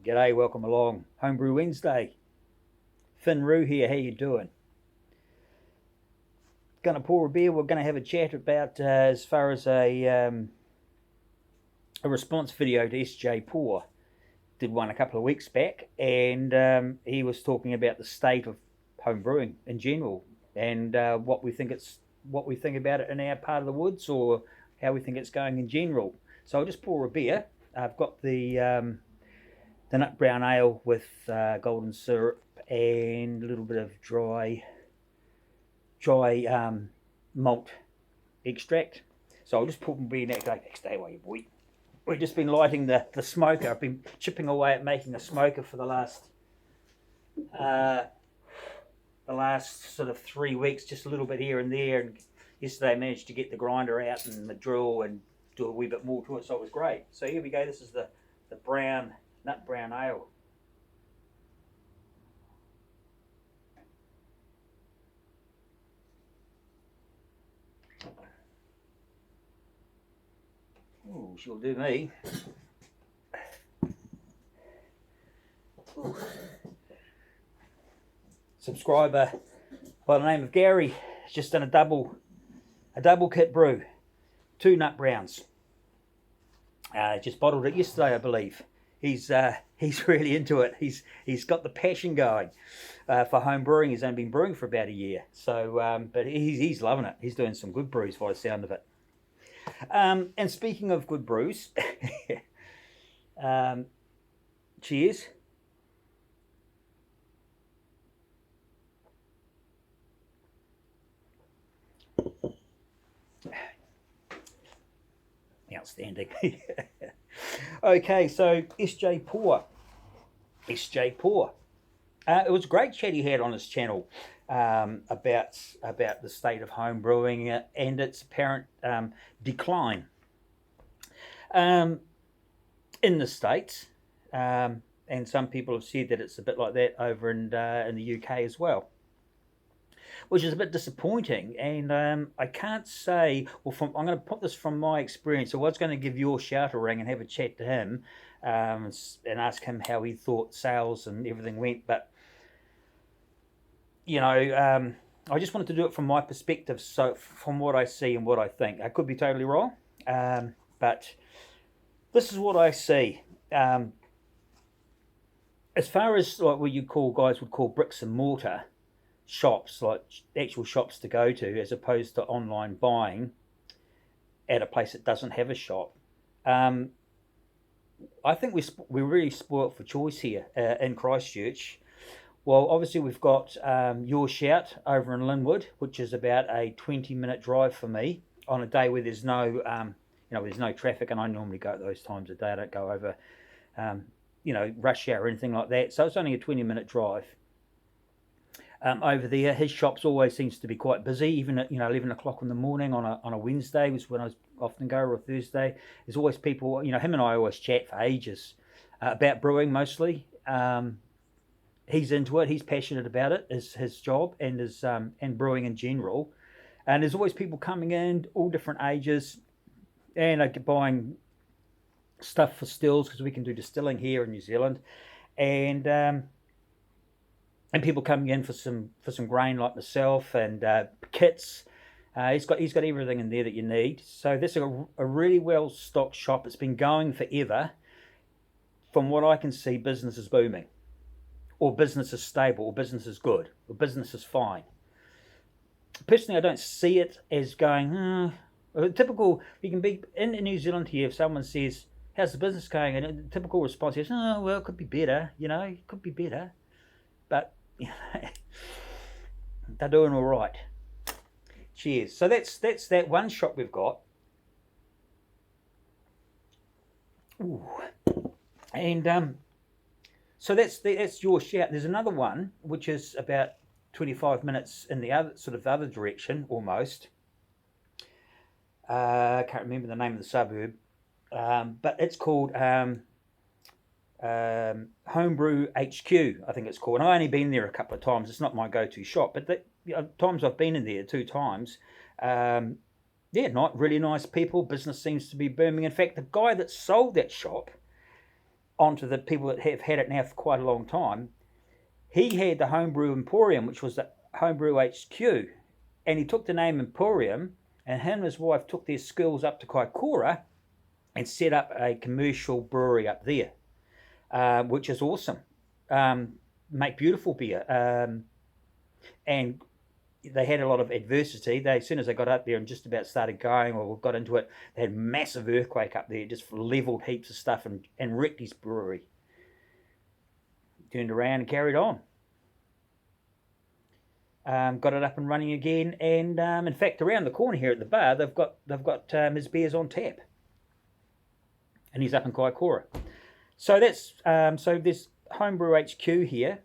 G'day, welcome along. Homebrew Wednesday. Finn Roo here, how you doing? Gonna pour a beer, we're gonna have a chat about as far as a response video to SJPorr. Did one a couple of weeks back, and he was talking about the state of home brewing in general, and what we think about it in our part of the woods, or how we think it's going in general. So I'll just pour a beer. I've got the nut brown ale with golden syrup and a little bit of dry malt extract. So I'll just put my beer next day while you boy. We've just been lighting the smoker. I've been chipping away at making a smoker for the last sort of 3 weeks, just a little bit here and there. And yesterday I managed to get the grinder out and the drill and do a wee bit more to it, so it was great. So here we go. This is the nut brown ale. Oh, she'll do me. Ooh. Subscriber by the name of Gary has just done a double kit brew, 2 nut browns. Just bottled it yesterday, I believe. He's really into it. He's got the passion going for home brewing. He's only been brewing for about a year, so but he's loving it. He's doing some good brews by the sound of it. And speaking of good brews, cheers. Outstanding. Okay, so SJPorr. It was a great chat he had on his channel about the state of home brewing and its apparent decline in the States, and some people have said that it's a bit like that over in the UK as well, which is a bit disappointing. And I can't say, I'm going to put this from my experience. I was going to give your shout a ring and have a chat to him and ask him how he thought sales and everything went, but I just wanted to do it from my perspective, so from what I see and what I think. I could be totally wrong, but this is what I see. As far as like what guys would call bricks and mortar shops, like actual shops to go to, as opposed to online buying at a place that doesn't have a shop, I think we're really spoilt for choice here in Christchurch. Well, obviously we've got your shout over in Linwood, which is about a 20-minute drive for me on a day where there's no, there's no traffic, and I normally go at those times of day. I don't go over, rush hour or anything like that. So it's only a 20-minute drive. Over there, his shops always seems to be quite busy, even at 11 o'clock in the morning on a Wednesday, was when I often go, or a Thursday. There's always people. Him and I always chat for ages about brewing mostly. He's into it. He's passionate about it. Is his job and brewing in general. And there's always people coming in, all different ages, and buying stuff for stills, because we can do distilling here in New Zealand, and people coming in for some grain like myself, and kits. He's got everything in there that you need. So this is a really well stocked shop. It's been going forever. From what I can see, business is booming, or business is stable, or business is good, or business is fine. Personally, I don't see it as going, typical. You can be in New Zealand here, if someone says, how's the business going? And the typical response is, oh, well, it could be better, it could be better. But they're doing all right. Cheers. So that's that one shop we've got. Ooh. And so that's your shout. There's another one which is about 25 minutes in the other direction, almost. I can't remember the name of the suburb, but it's called Homebrew HQ, I think it's called. And I've only been there a couple of times. It's not my go-to shop, but the times I've been in there 2 times, not really nice people. Business seems to be booming. In fact, the guy that sold that shop onto the people that have had it now for quite a long time. He had the Homebrew Emporium, which was the Homebrew HQ, and he took the name Emporium, and him and his wife took their skills up to Kaikoura and set up a commercial brewery up there, which is awesome. Make beautiful beer, and they had a lot of adversity. As soon as they got up there and just about started going or got into it, they had a massive earthquake up there, just leveled heaps of stuff and wrecked his brewery. Turned around and carried on. Got it up and running again, and in fact, around the corner here at the bar, they've got his beers on tap, and he's up in Kaikoura. So that's so there's Homebrew HQ here.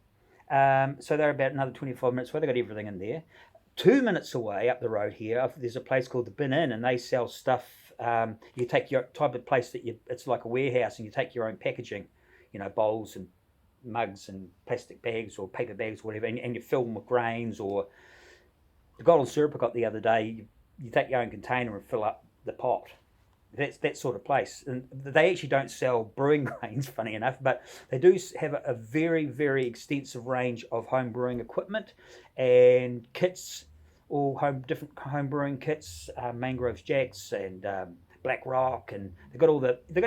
So they're about another 25 minutes away. They've got everything in there. 2 minutes away up the road here, there's a place called the Bin Inn, and they sell stuff. You take your type of place it's like a warehouse, and you take your own packaging, bowls and mugs and plastic bags or paper bags, whatever, and you fill them with grains. Or the golden syrup I got the other day, you take your own container and fill up the pot. That's that sort of place. And they actually don't sell brewing grains, funny enough, but they do have a very, very extensive range of home brewing equipment and kits, all different home brewing kits, Mangroves Jacks and Black Rock, and they've got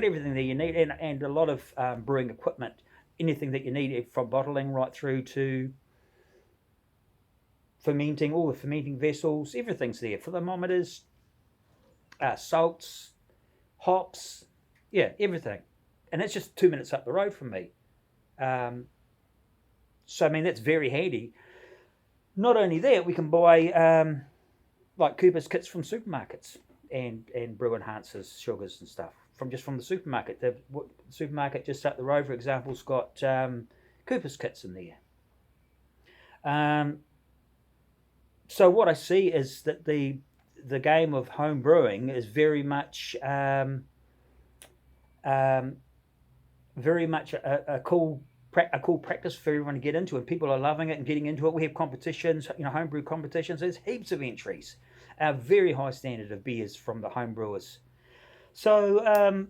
everything that you need, and a lot of brewing equipment, anything that you need from bottling right through to fermenting, all the fermenting vessels, everything's there. Thermometers, salts, hops, everything. And it's just 2 minutes up the road from me. So, I mean, that's very handy. Not only that, we can buy like Cooper's kits from supermarkets and brew enhancers, sugars and stuff from the supermarket. The supermarket just up the road, for example, has got Cooper's kits in there. So what I see is that the game of home brewing is very much a cool practice for everyone to get into, and people are loving it and getting into it. We have competitions, homebrew competitions. There's heaps of entries. A very high standard of beers from the home brewers. So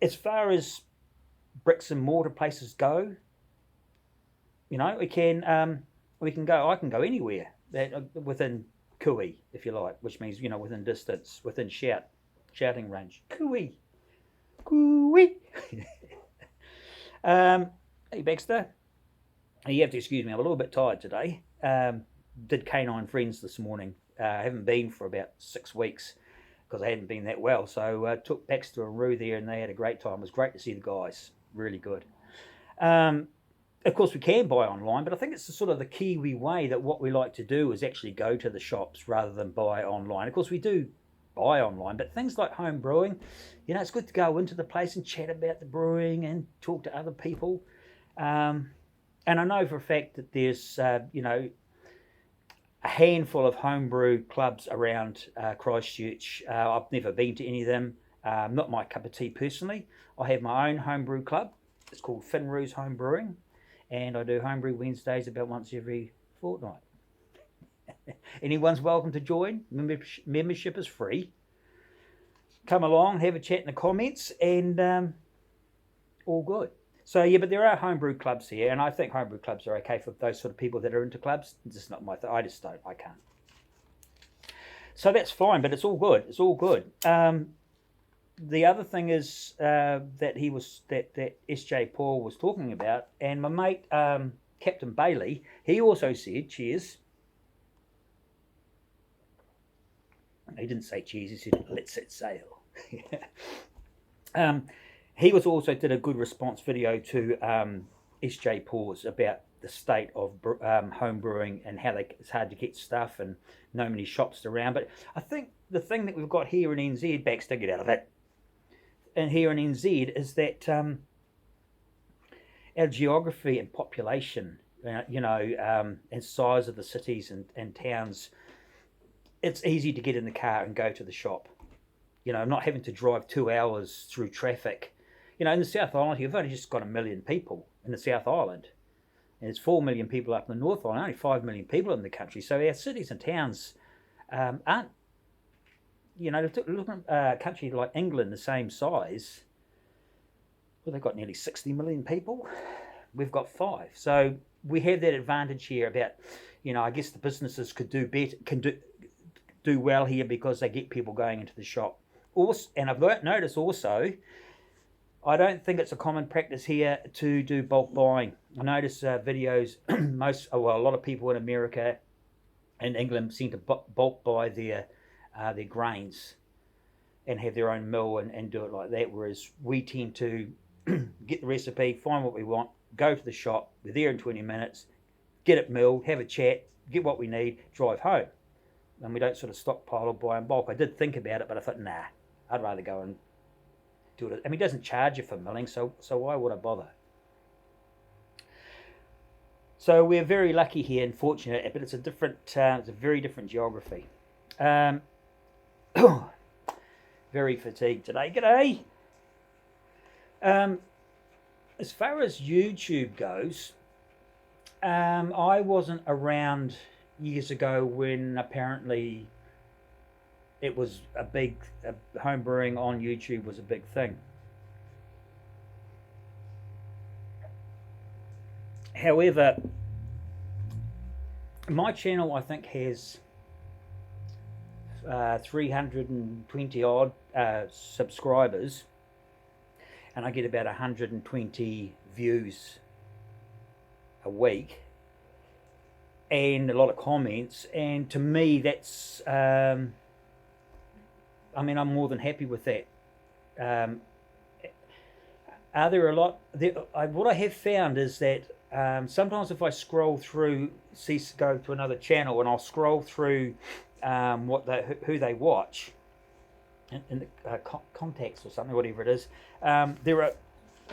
as far as bricks and mortar places go, we can go. I can go anywhere within Kui, if you like, which means within distance, within shouting range. Kui. Hey Baxter, you have to excuse me. I'm a little bit tired today. Did Canine Friends this morning. I haven't been for about 6 weeks because I hadn't been that well. So took Baxter and Rue there, and they had a great time. It was great to see the guys. Really good. Of course, we can buy online, but I think it's the Kiwi way, that what we like to do is actually go to the shops rather than buy online. Of course, we do buy online, but things like home brewing, it's good to go into the place and chat about the brewing and talk to other people. And I know for a fact that there's, a handful of homebrew clubs around Christchurch. I've never been to any of them. Not my cup of tea personally. I have my own homebrew club. It's called Finroo's Home Brewing, and I do homebrew Wednesdays about once every fortnight. Anyone's welcome to join. Membership is free. Come along, have a chat in the comments, and all good. So but there are homebrew clubs here, and I think homebrew clubs are okay for those sort of people that are into clubs. It's just not my thing. I just don't. I can't. So that's fine, but it's all good. It's all good. The other thing is that SJPorr was talking about, and my mate Captain Bailey, he also said cheers. He didn't say cheers. He said let's set sail. He also did a good response video to SJPorr's about the state of home brewing and how it's hard to get stuff and no many shops around. But I think the thing that we've got here in NZ, Baxter, get out of it, and here in NZ is that our geography and population, and size of the cities and towns, it's easy to get in the car and go to the shop. Not having to drive 2 hours through traffic. In the South Island, you've only just got 1 million people in the South Island. And there's 4 million people up in the North Island, only 5 million people in the country. So our cities and towns aren't, looking at a country like England, the same size, well, they've got nearly 60 million people. We've got 5. So we have that advantage here about, I guess the businesses could do better, can do well here because they get people going into the shop. Also, and I've noticed also, I don't think it's a common practice here to do bulk buying. I notice videos, a lot of people in America and England seem to bulk buy their grains and have their own mill and do it like that, whereas we tend to get the recipe, find what we want, go to the shop, we're there in 20 minutes, get it milled, have a chat, get what we need, drive home. And we don't sort of stockpile or buy in bulk. I did think about it, but I thought, nah, I'd rather go and do it. I mean, it doesn't charge you for milling, so why would I bother? So we're very lucky here and fortunate, but it's a very different geography. Very fatigued today. G'day. As far as YouTube goes, I wasn't around years ago when apparently it was home brewing on YouTube was a big thing. However, my channel I think has 320 odd subscribers, and I get about 120 views a week and a lot of comments, and to me that's I mean, I'm more than happy with that. Are there a lot what I have found is that sometimes if I scroll through, go to another channel and I'll scroll through who they watch in the contacts or something, whatever it is, there are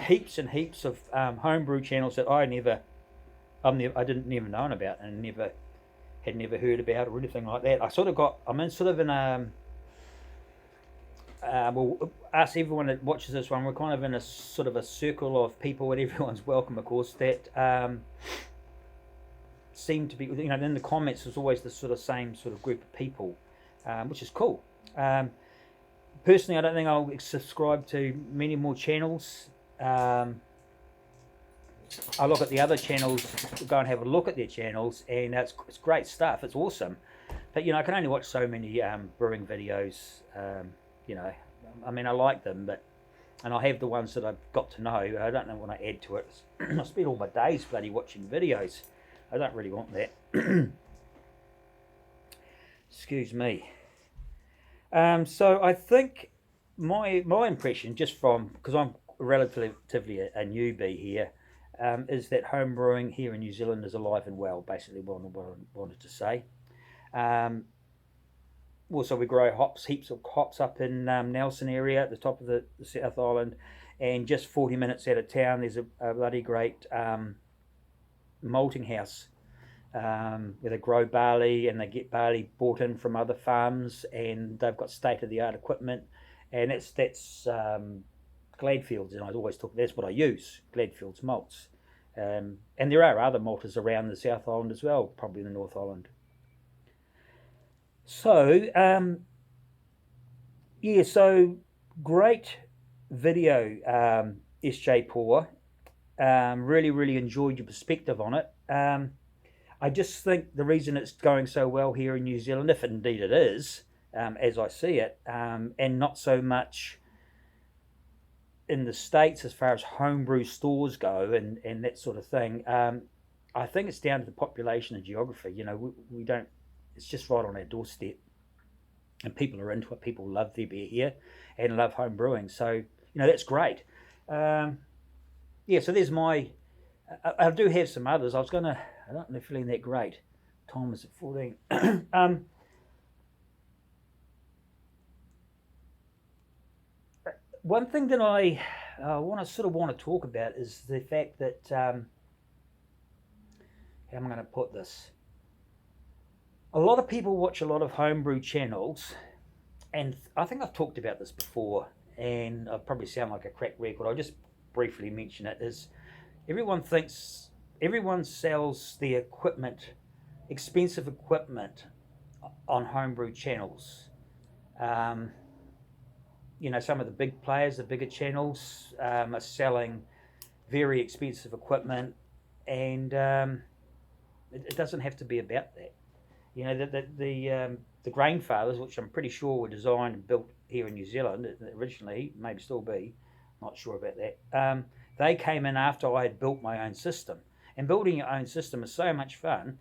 heaps and heaps of homebrew channels that I didn't never known about and had never heard about or anything like that. I'm in sort of in a well, us, everyone that watches this one, we're kind of in a sort of a circle of people, and everyone's welcome, of course, that seem to be, in the comments there's always the sort of same sort of group of people, which is cool. Personally, I don't think I'll subscribe to many more channels. I look at the other channels, go and have a look at their channels, and it's great stuff, it's awesome. But, I can only watch so many brewing videos. I mean, I like them, and I have the ones that I've got to know. I don't know when I add to it. I spend all my days bloody watching videos. I don't really want that. Excuse me. So I think my impression, just from, because I'm relatively a newbie here, is that home brewing here in New Zealand is alive and well, basically what I wanted to say. Also, we grow heaps of hops up in Nelson area at the top of the South Island, and just 40 minutes out of town there's a bloody great malting house where they grow barley and they get barley bought in from other farms, and they've got state-of-the-art equipment, and that's Gladfields, and I always talk, that's what I use, Gladfields malts. And there are other malters around the South Island as well, probably the North Island. So, so great video, SJPorr. Really enjoyed your perspective on it. I just think the reason it's going so well here in New Zealand, if indeed it is, as I see it, and not so much in the States as far as homebrew stores go and that sort of thing, I think it's down to the population and geography. We don't, it's just right on our doorstep, and people are into it. People love their beer here and love home brewing, so that's great. So there's my I do have some others. I don't know, feeling that great. Time is at 14. One thing that I want to talk about is the fact that how am I going to put this? A lot of people watch a lot of homebrew channels, and I think I've talked about this before, and I probably sound like a crack record. I'll just briefly mention it. Is everyone sells the equipment, expensive equipment, on homebrew channels. some of the big players, the bigger channels, are selling very expensive equipment, and it doesn't have to be about that. The grain fathers, which I'm pretty sure were designed and built here in New Zealand originally, maybe still be, not sure about that. They came in after I had built my own system, and building your own system is so much fun.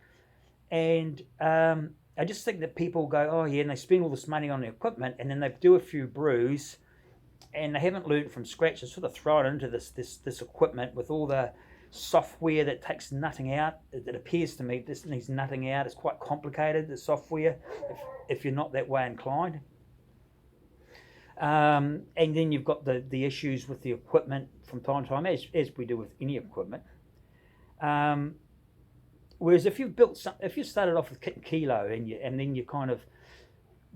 And I just think that people go, oh yeah, and they spend all this money on the equipment, and then they do a few brews, and they haven't learned from scratch. They sort of throw it into this equipment with all the software that takes nothing out. It appears to me this needs nothing out. It's quite complicated, the software, if you're not that way inclined. And then you've got the issues with the equipment from time to time, as we do with any equipment. Whereas if you started off with kit and kilo, and then you kind of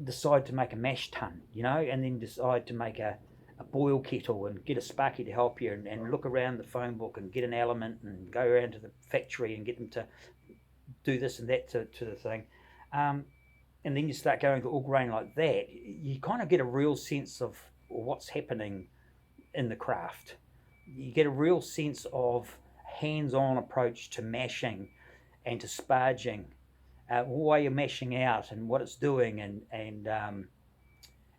decide to make a mash tun, and then decide to make a boil kettle and get a sparky to help you, and look around the phone book and get an element and go around to the factory and get them to do this and that to the thing, and then you start going to all grain like that, you kind of get a real sense of what's happening in the craft. You get a real sense of hands-on approach to mashing and to sparging, why you're mashing out and what it's doing, and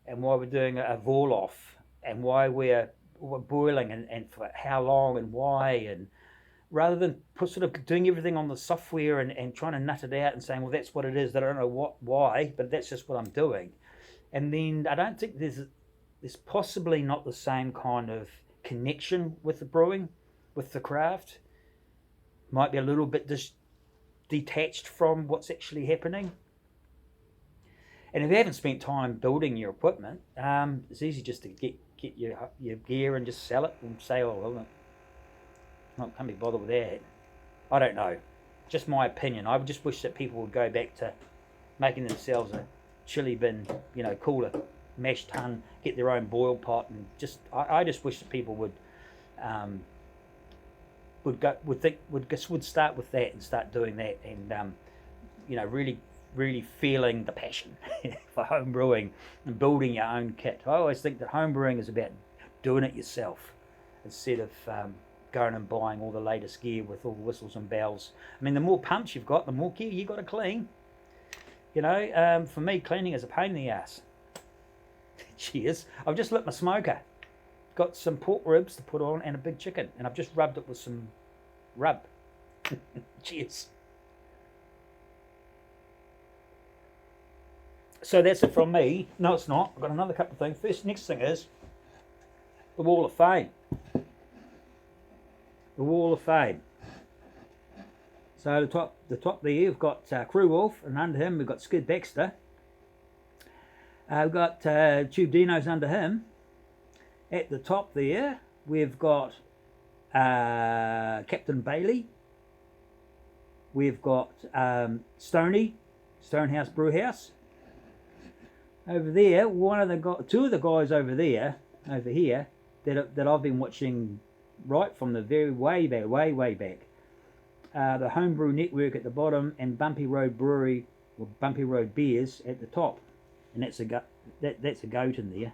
why we're doing a Vorloff, and why we're boiling, and for how long and why, and rather than sort of doing everything on the software and trying to nut it out and saying, well, that's what it is, that I don't know why, but that's just what I'm doing. And then I don't think there's possibly not the same kind of connection with the brewing, with the craft. Might be a little bit detached from what's actually happening. And if you haven't spent time building your equipment, it's easy just to get your gear and just sell it and say, oh, well, I can't be bothered with that. I don't know. Just my opinion. I just wish that people would go back to making themselves a chili bin, cooler, mash tun, get their own boil pot, and I just wish that people would start with that and start doing that, and really feeling the passion for home brewing and building your own kit. I always think that home brewing is about doing it yourself instead of going and buying all the latest gear with all the whistles and bells. I mean, the more pumps you've got, the more gear you've got to clean. For me, cleaning is a pain in the ass. Cheers. I've just lit my smoker. Got some pork ribs to put on and a big chicken, and I've just rubbed it with some rub. Cheers. So that's it from me. No, it's not. I've got another couple of things. Next thing is the Wall of Fame. The Wall of Fame. So the top there, we've got Crew Wolf, and under him we've got Skid Baxter. We've got Tube Dino's under him. At the top there, we've got Captain Bailey. We've got Stoney, Stonehouse Brewhouse. Over there, two of the guys over here, that I've been watching right from the very way back. The Homebrew Network at the bottom, and Bumpy Road Brewery, or Bumpy Road Beers at the top. And that's a goat in there.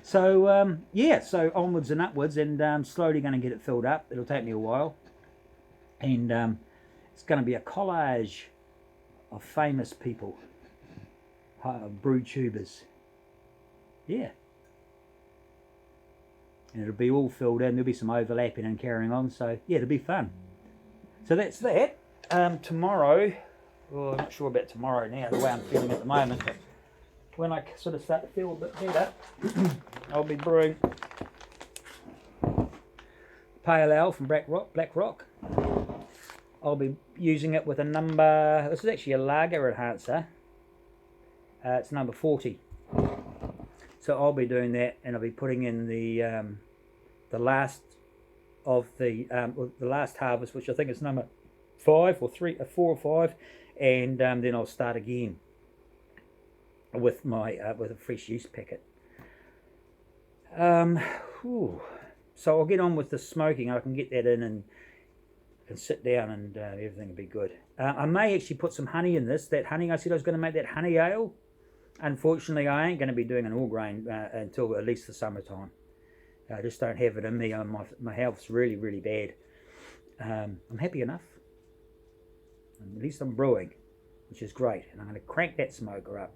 So so onwards and upwards, and slowly going to get it filled up. It'll take me a while, and it's going to be a collage of famous people, brew tubers. Yeah, and it'll be all filled in. There'll be some overlapping and carrying on. So yeah, it'll be fun. So that's that. Tomorrow, well, I'm not sure about tomorrow now, the way I'm feeling at the moment, but when I sort of start to feel a bit better, I'll be brewing Pale Ale from Black Rock. I'll be using it with a number, this is actually a lager enhancer, it's number 40. So I'll be doing that, and I'll be putting in the last of the last harvest, which I think is number 4 or 5, and then I'll start again with my with a fresh yeast packet. So I'll get on with the smoking. I can get that in and sit down, and everything will be good. I may actually put some honey in this. That honey, I said I was going to make that honey ale. unfortunately, I ain't going to be doing an all grain until at least the summertime. I just don't have it in me. My health's really, really bad. I'm happy enough. At least I'm brewing, which is great. And I'm going to crank that smoker up,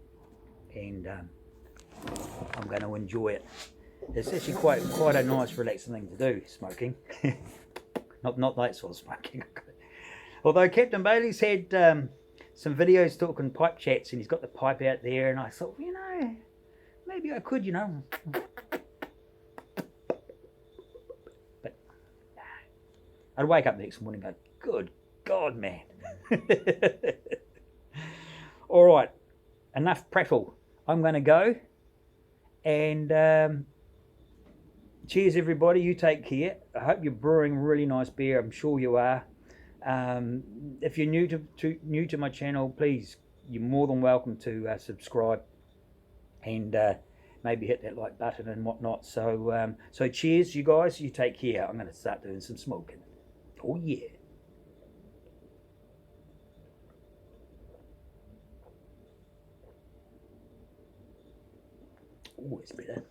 and I'm going to enjoy it. It's actually quite a nice, relaxing thing to do, smoking. not that sort of smoking. Although Captain Bailey's had some videos talking pipe chats, and he's got the pipe out there, and I thought, you know, maybe I could, you know. But I'd wake up the next morning and go, good God, man. All right, enough prattle. I'm going to go, and cheers, everybody. You take care. I hope you're brewing really nice beer. I'm sure you are. If you're new to my channel, please, you're more than welcome to subscribe and maybe hit that like button and whatnot. So so cheers, you guys. You take care. I'm going to start doing some smoking. Oh yeah. Oh, it's better.